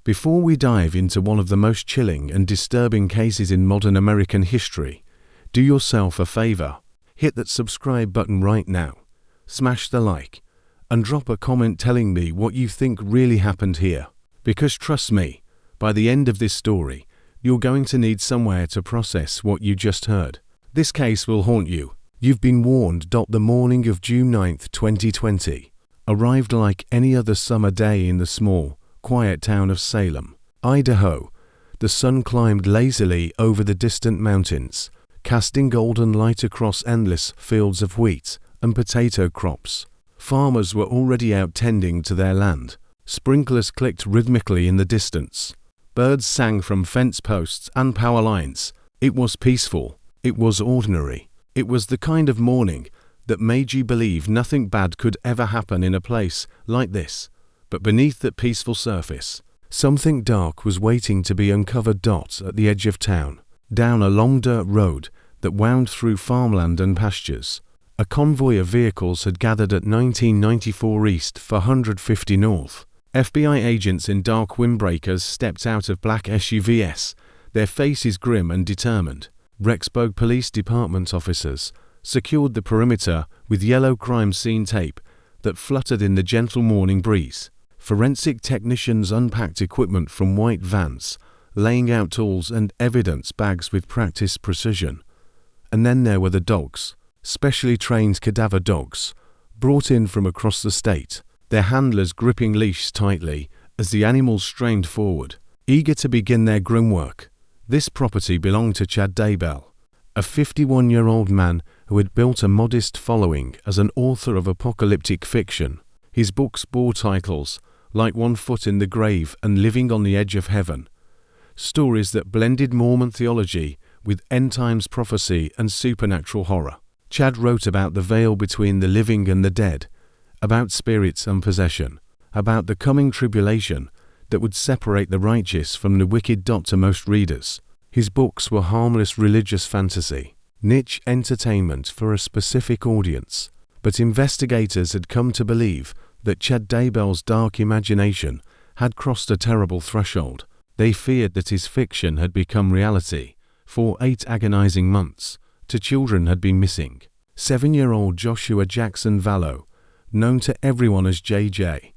Before we dive into one of the most chilling and disturbing cases in modern American history, do yourself a favor. Hit that subscribe button right now, smash the like, and drop a comment telling me what you think really happened here. Because trust me, by the end of this story, you're going to need somewhere to process what you just heard. This case will haunt you. You've been warned. The morning of June 9th, 2020, arrived like any other summer day in the small, quiet town of Salem, Idaho. The sun climbed lazily over the distant mountains, casting golden light across endless fields of wheat and potato crops. Farmers were already out tending to their land. Sprinklers clicked rhythmically in the distance. Birds sang from fence posts and power lines. It was peaceful. It was ordinary. It was the kind of morning that made you believe nothing bad could ever happen in a place like this. But beneath that peaceful surface, something dark was waiting to be uncovered. At the edge of town, down a long dirt road that wound through farmland and pastures, a convoy of vehicles had gathered at 1994 East for 150 North. FBI agents in dark windbreakers stepped out of black SUVs, their faces grim and determined. Rexburg Police Department officers secured the perimeter with yellow crime scene tape that fluttered in the gentle morning breeze. Forensic technicians unpacked equipment from white vans, laying out tools and evidence bags with practiced precision. And then there were the dogs, specially trained cadaver dogs, brought in from across the state, their handlers gripping leashes tightly as the animals strained forward, eager to begin their grim work. This property belonged to Chad Daybell, a 51-year-old man who had built a modest following as an author of apocalyptic fiction. His books bore titles like One Foot in the Grave and Living on the Edge of Heaven, stories that blended Mormon theology with end-times prophecy and supernatural horror. Chad wrote about the veil between the living and the dead, about spirits and possession, about the coming tribulation that would separate the righteous from the wicked. To most readers, his books were harmless religious fantasy, niche entertainment for a specific audience. But investigators had come to believe that Chad Daybell's dark imagination had crossed a terrible threshold. They feared that his fiction had become reality. For 8 agonizing months, 2 children had been missing. 7-year-old Joshua Jackson Vallow, known to everyone as JJ,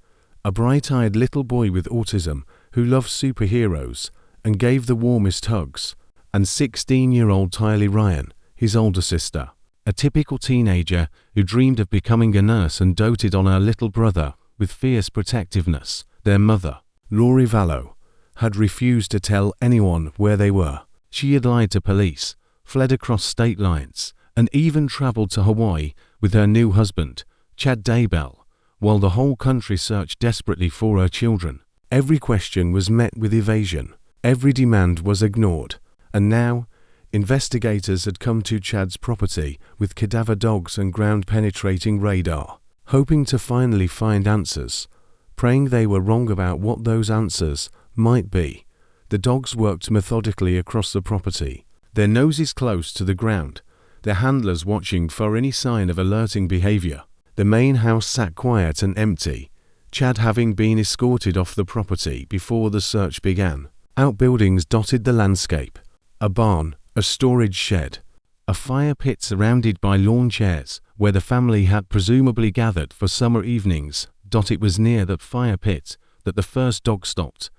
a bright-eyed little boy with autism who loved superheroes and gave the warmest hugs, and 16-year-old Tylee Ryan, his older sister, a typical teenager who dreamed of becoming a nurse and doted on her little brother with fierce protectiveness. Their mother, Lori Vallow, had refused to tell anyone where they were. She had lied to police, fled across state lines, and even traveled to Hawaii with her new husband, Chad Daybell, while the whole country searched desperately for her children. Every question was met with evasion. Every demand was ignored. And now, investigators had come to Chad's property with cadaver dogs and ground-penetrating radar, hoping to finally find answers, praying they were wrong about what those answers might be. The dogs worked methodically across the property, their noses close to the ground, their handlers watching for any sign of alerting behavior. The main house sat quiet and empty, Chad having been escorted off the property before the search began. Outbuildings dotted the landscape. A barn, a storage shed, a fire pit surrounded by lawn chairs where the family had presumably gathered for summer evenings. It was near that fire pit that the first dog stopped.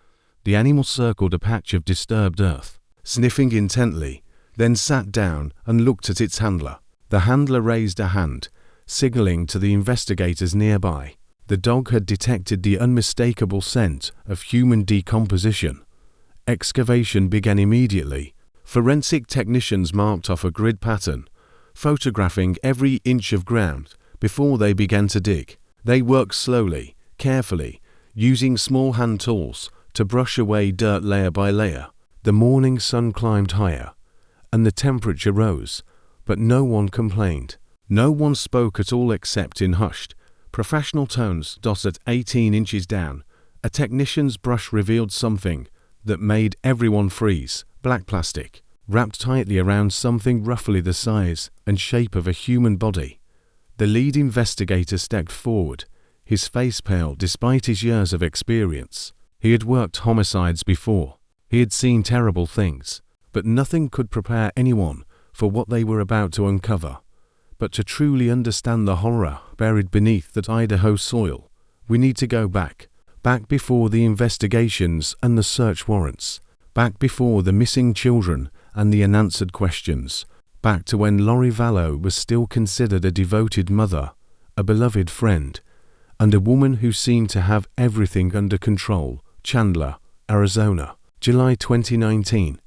The animal circled a patch of disturbed earth, sniffing intently, then sat down and looked at its handler. The handler raised a hand, signaling to the investigators nearby. The dog had detected the unmistakable scent of human decomposition. Excavation began immediately. Forensic technicians marked off a grid pattern, photographing every inch of ground before they began to dig. They worked slowly, carefully, using small hand tools to brush away dirt layer by layer. The morning sun climbed higher, and the temperature rose, but no one complained. No one spoke at all except in hushed, professional tones. At 18 inches down, a technician's brush revealed something that made everyone freeze. Black plastic, wrapped tightly around something roughly the size and shape of a human body. The lead investigator stepped forward, his face pale despite his years of experience. He had worked homicides before. He had seen terrible things, but nothing could prepare anyone for what they were about to uncover. But to truly understand the horror buried beneath that Idaho soil, we need to go back before the investigations and the search warrants, back before the missing children and the unanswered questions, back to when Lori Vallow was still considered a devoted mother, a beloved friend, and a woman who seemed to have everything under control. Chandler, Arizona, July 2019.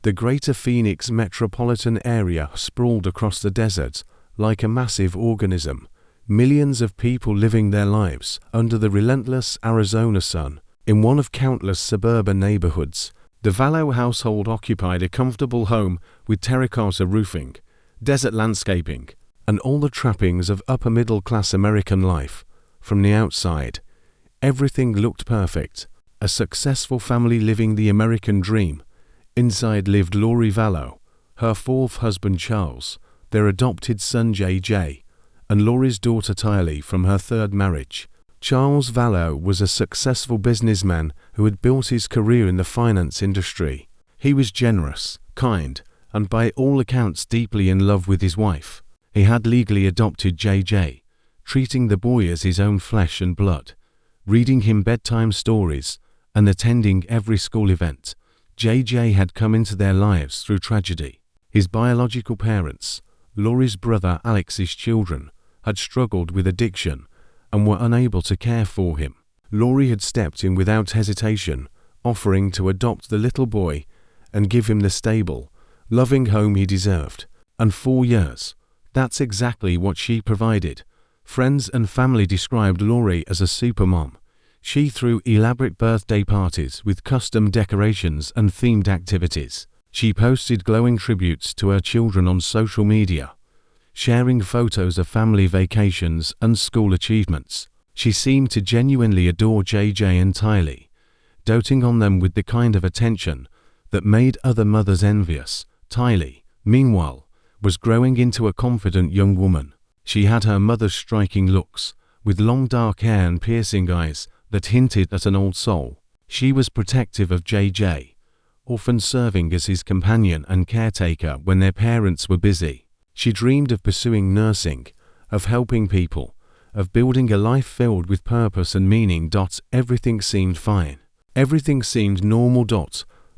The greater Phoenix metropolitan area sprawled across the desert like a massive organism, millions of people living their lives under the relentless Arizona sun. In one of countless suburban neighborhoods, the Vallow household occupied a comfortable home with terracotta roofing, desert landscaping, and all the trappings of upper-middle-class American life. From the outside, everything looked perfect, a successful family living the American dream. Inside lived Lori Vallow, her fourth husband Charles, their adopted son JJ, and Lori's daughter Tylee from her third marriage. Charles Vallow was a successful businessman who had built his career in the finance industry. He was generous, kind, and by all accounts deeply in love with his wife. He had legally adopted JJ, treating the boy as his own flesh and blood, reading him bedtime stories, and attending every school event. JJ had come into their lives through tragedy. His biological parents, Lori's brother Alex's children, had struggled with addiction and were unable to care for him. Lori had stepped in without hesitation, offering to adopt the little boy and give him the stable, loving home he deserved. And 4 years, that's exactly what she provided. Friends and family described Lori as a supermom. She threw elaborate birthday parties with custom decorations and themed activities. She posted glowing tributes to her children on social media, sharing photos of family vacations and school achievements. She seemed to genuinely adore JJ and Tylee, doting on them with the kind of attention that made other mothers envious. Tylee, meanwhile, was growing into a confident young woman. She had her mother's striking looks, with long dark hair and piercing eyes that hinted at an old soul. She was protective of JJ, often serving as his companion and caretaker when their parents were busy. She dreamed of pursuing nursing, of helping people, of building a life filled with purpose and meaning. Everything seemed fine. Everything seemed normal.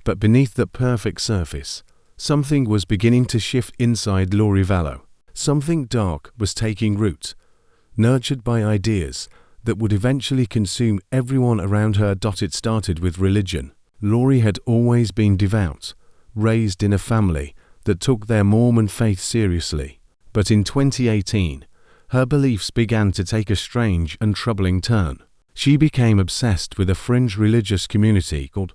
But beneath that perfect surface, something was beginning to shift inside Lori Vallow. Something dark was taking root, nurtured by ideas that would eventually consume everyone around her. It started with religion. Lori had always been devout, raised in a family that took their Mormon faith seriously. But in 2018, her beliefs began to take a strange and troubling turn. She became obsessed with a fringe religious community called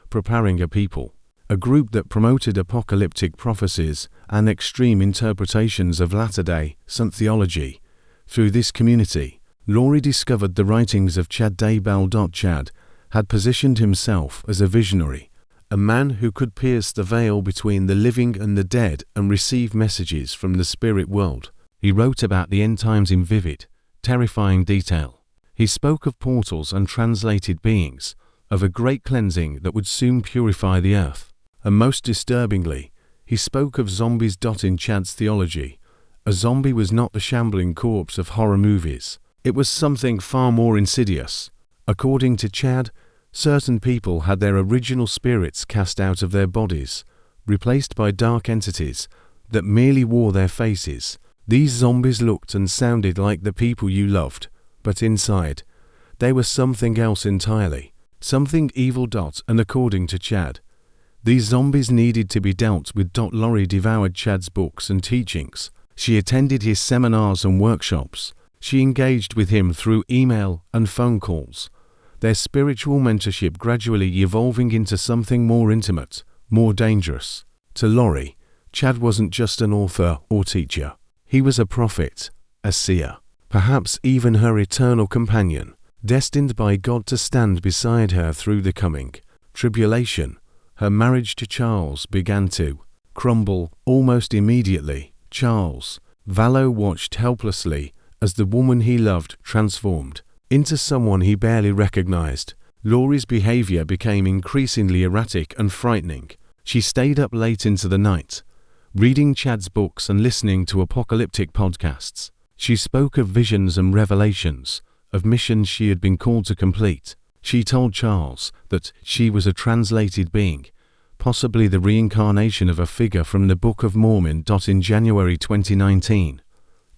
Preparing a People, a group that promoted apocalyptic prophecies and extreme interpretations of Latter-day Saint theology. Through this community, Lori discovered the writings of JJ Daybell. Chad had positioned himself as a visionary, a man who could pierce the veil between the living and the dead and receive messages from the spirit world. He wrote about the end times in vivid, terrifying detail. He spoke of portals and translated beings, of a great cleansing that would soon purify the earth. And most disturbingly, he spoke of zombies. In Chad's theology, a zombie was not the shambling corpse of horror movies. It was something far more insidious. According to Chad, certain people had their original spirits cast out of their bodies, replaced by dark entities that merely wore their faces. These zombies looked and sounded like the people you loved, but inside, they were something else entirely, something evil. And according to Chad, these zombies needed to be dealt with. Lori devoured Chad's books and teachings. She attended his seminars and workshops. She engaged with him through email and phone calls, their spiritual mentorship gradually evolving into something more intimate, more dangerous. To Lori, Chad wasn't just an author or teacher. He was a prophet, a seer, perhaps even her eternal companion, destined by God to stand beside her through the coming tribulation. Her marriage to Charles began to crumble almost immediately. Charles Vallow watched helplessly as the woman he loved transformed into someone he barely recognized. Lori's behavior became increasingly erratic and frightening. She stayed up late into the night, reading Chad's books and listening to apocalyptic podcasts. She spoke of visions and revelations, of missions she had been called to complete. She told Charles that she was a translated being, possibly the reincarnation of a figure from the Book of Mormon. In January 2019,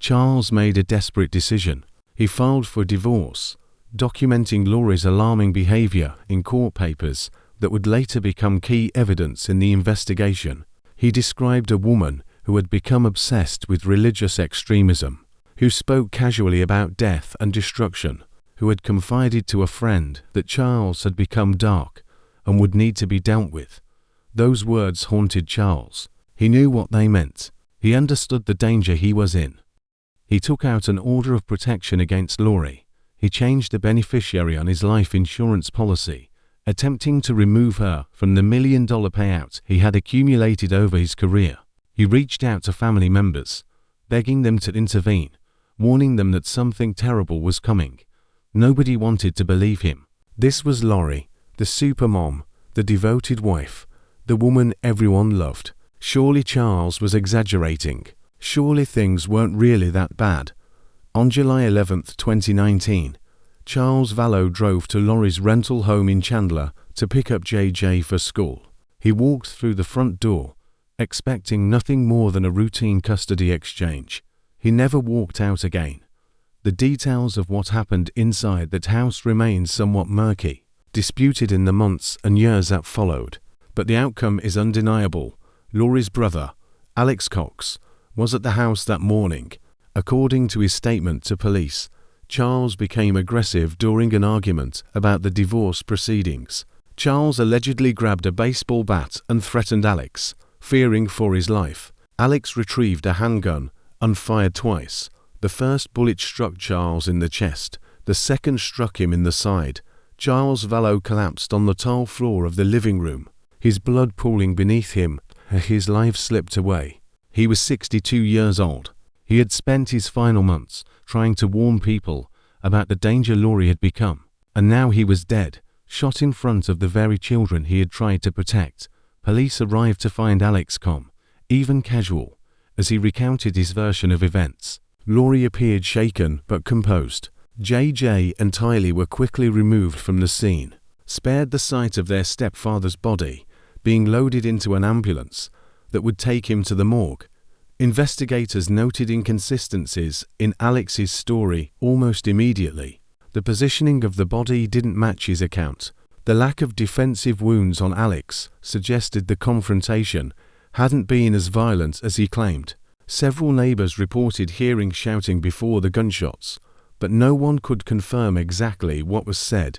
Charles made a desperate decision. He filed for divorce, documenting Lori's alarming behavior in court papers that would later become key evidence in the investigation. He described a woman who had become obsessed with religious extremism, who spoke casually about death and destruction, who had confided to a friend that Charles had become dark and would need to be dealt with. Those words haunted Charles. He knew what they meant. He understood the danger he was in. He took out an order of protection against Lori. He changed the beneficiary on his life insurance policy, attempting to remove her from the $1 million payout he had accumulated over his career. He reached out to family members, begging them to intervene, warning them that something terrible was coming. Nobody wanted to believe him. This was Lori, the supermom, the devoted wife, the woman everyone loved. Surely Charles was exaggerating. Surely things weren't really that bad. On July 11, 2019, Charles Vallow drove to Lori's rental home in Chandler to pick up JJ for school. He walked through the front door, expecting nothing more than a routine custody exchange. He never walked out again. The details of what happened inside that house remain somewhat murky, disputed in the months and years that followed. But the outcome is undeniable. Lori's brother, Alex Cox, was at the house that morning. According to his statement to police, Charles became aggressive during an argument about the divorce proceedings. Charles allegedly grabbed a baseball bat and threatened Alex, fearing for his life. Alex retrieved a handgun and fired twice. The first bullet struck Charles in the chest. The second struck him in the side. Charles Vallow collapsed on the tile floor of the living room, his blood pooling beneath him. His life slipped away. He was 62 years old. He had spent his final months trying to warn people about the danger Lori had become. And now he was dead, shot in front of the very children he had tried to protect. Police arrived to find Alex calm, even casual, as he recounted his version of events. Lori appeared shaken but composed. JJ and Tylee were quickly removed from the scene, spared the sight of their stepfather's body being loaded into an ambulance that would take him to the morgue. Investigators noted inconsistencies in Alex's story almost immediately. The positioning of the body didn't match his account. The lack of defensive wounds on Alex suggested the confrontation hadn't been as violent as he claimed. Several neighbors reported hearing shouting before the gunshots, but no one could confirm exactly what was said.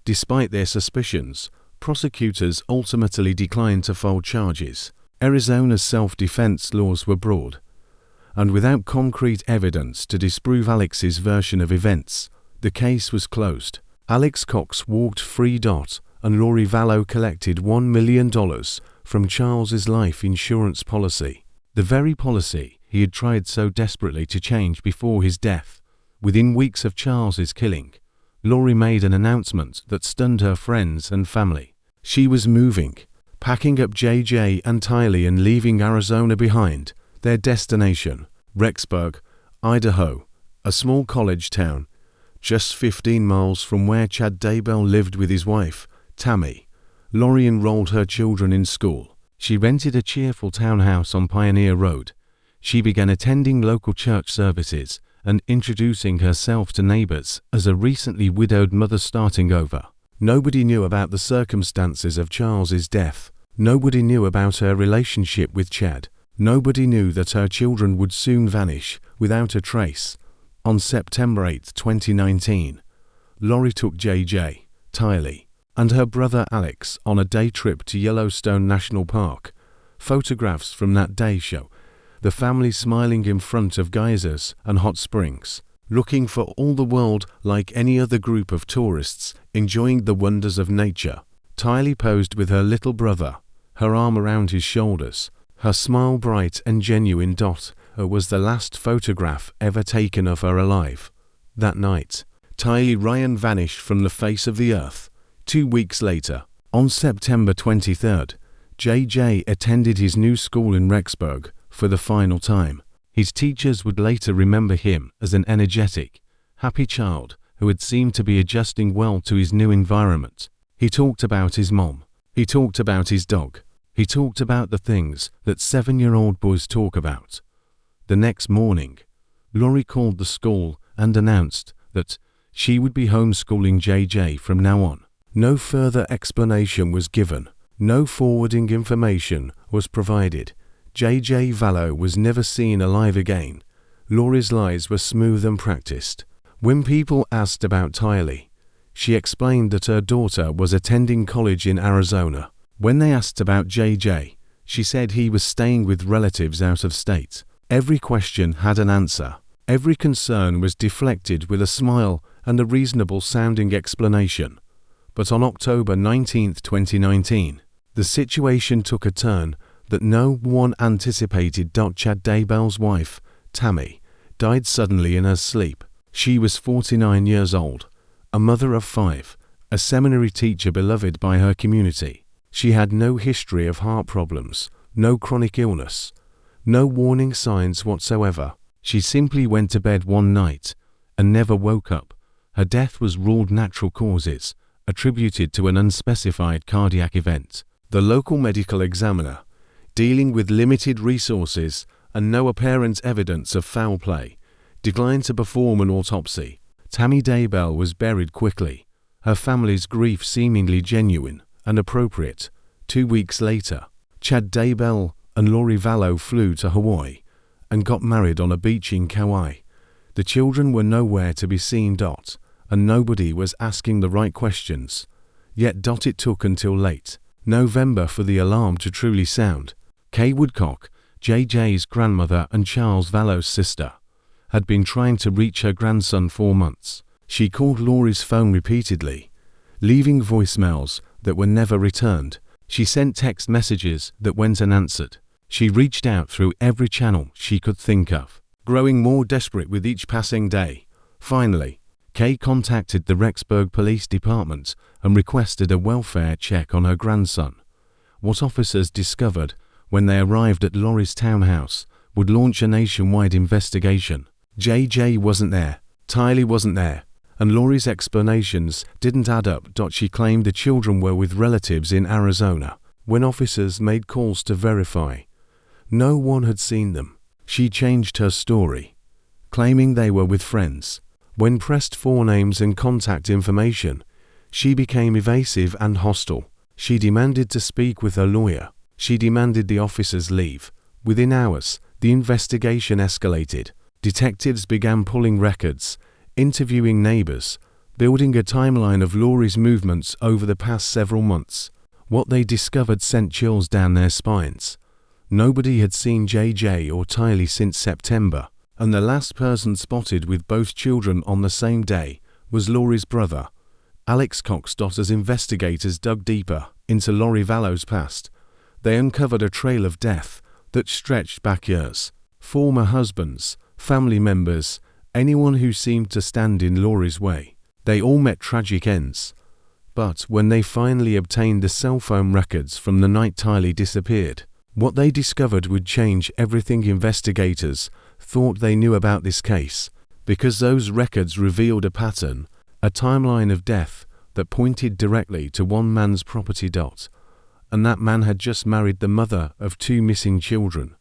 Despite their suspicions, prosecutors ultimately declined to file charges. Arizona's self-defense laws were broad, and without concrete evidence to disprove Alex's version of events, the case was closed. Alex Cox walked free. And Lori Vallow collected $1 million from Charles's life insurance policy, the very policy he had tried so desperately to change before his death. Within weeks of Charles's killing, Lori made an announcement that stunned her friends and family. She was moving, packing up JJ and Tylee and leaving Arizona behind, their destination, Rexburg, Idaho, a small college town, just 15 miles from where Chad Daybell lived with his wife, Tammy. Lori enrolled her children in school. She rented a cheerful townhouse on Pioneer Road. She began attending local church services and introducing herself to neighbors as a recently widowed mother starting over. Nobody knew about the circumstances of Charles's death. Nobody knew about her relationship with Chad. Nobody knew that her children would soon vanish without a trace. On September 8, 2019, Lori took JJ, Tylee, and her brother Alex on a day trip to Yellowstone National Park. Photographs from that day show the family smiling in front of geysers and hot springs, looking for all the world like any other group of tourists enjoying the wonders of nature. Tylee posed with her little brother, her arm around his shoulders, her smile bright and genuine. Was the last photograph ever taken of her alive. That night, Tylee Ryan vanished from the face of the earth. 2 weeks later, on September 23rd, JJ attended his new school in Rexburg for the final time. His teachers would later remember him as an energetic, happy child who had seemed to be adjusting well to his new environment. He talked about his mom. He talked about his dog. He talked about the things that 7-year-old boys talk about. The next morning, Lori called the school and announced that she would be homeschooling JJ from now on. No further explanation was given. No forwarding information was provided. JJ Vallow was never seen alive again. Lori's lies were smooth and practiced. When people asked about Tylee, she explained that her daughter was attending college in Arizona. When they asked about JJ, she said he was staying with relatives out of state. Every question had an answer. Every concern was deflected with a smile and a reasonable-sounding explanation. But on October 19, 2019, the situation took a turn that no one anticipated. Chad Daybell's wife, Tammy, died suddenly in her sleep. She was 49 years old, a mother of 5, a seminary teacher beloved by her community. She had no history of heart problems, no chronic illness, no warning signs whatsoever. She simply went to bed one night and never woke up. Her death was ruled natural causes, attributed to an unspecified cardiac event. The local medical examiner, dealing with limited resources and no apparent evidence of foul play, declined to perform an autopsy. Tammy Daybell was buried quickly, her family's grief seemingly genuine and appropriate. 2 weeks later, Chad Daybell and Lori Vallow flew to Hawaii and got married on a beach in Kauai. The children were nowhere to be seen. And nobody was asking the right questions. Yet it took until late November for the alarm to truly sound. Kay Woodcock, JJ's grandmother and Charles Vallow's sister, had been trying to reach her grandson for months. She called Lori's phone repeatedly, leaving voicemails that were never returned. She sent text messages that went unanswered. She reached out through every channel she could think of, growing more desperate with each passing day. Finally, Kay contacted the Rexburg Police Department and requested a welfare check on her grandson. What officers discovered when they arrived at Lori's townhouse would launch a nationwide investigation. JJ wasn't there, Tylee wasn't there, and Lori's explanations didn't add up. She claimed the children were with relatives in Arizona. When officers made calls to verify, no one had seen them. She changed her story, claiming they were with friends. When pressed for names and contact information, she became evasive and hostile. She demanded to speak with her lawyer. She demanded the officers leave. Within hours, the investigation escalated. Detectives began pulling records, interviewing neighbors, building a timeline of Lori's movements over the past several months. What they discovered sent chills down their spines. Nobody had seen JJ or Tylee since September, and the last person spotted with both children on the same day was Lori's brother, Alex Cox. As investigators dug deeper into Lori Vallow's past, they uncovered a trail of death that stretched back years. Former husbands, family members, anyone who seemed to stand in Lori's way. They all met tragic ends. But when they finally obtained the cell phone records from the night Tylee disappeared, what they discovered would change everything investigators thought they knew about this case, because those records revealed a pattern, a timeline of death that pointed directly to one man's property. And that man had just married the mother of 2 missing children.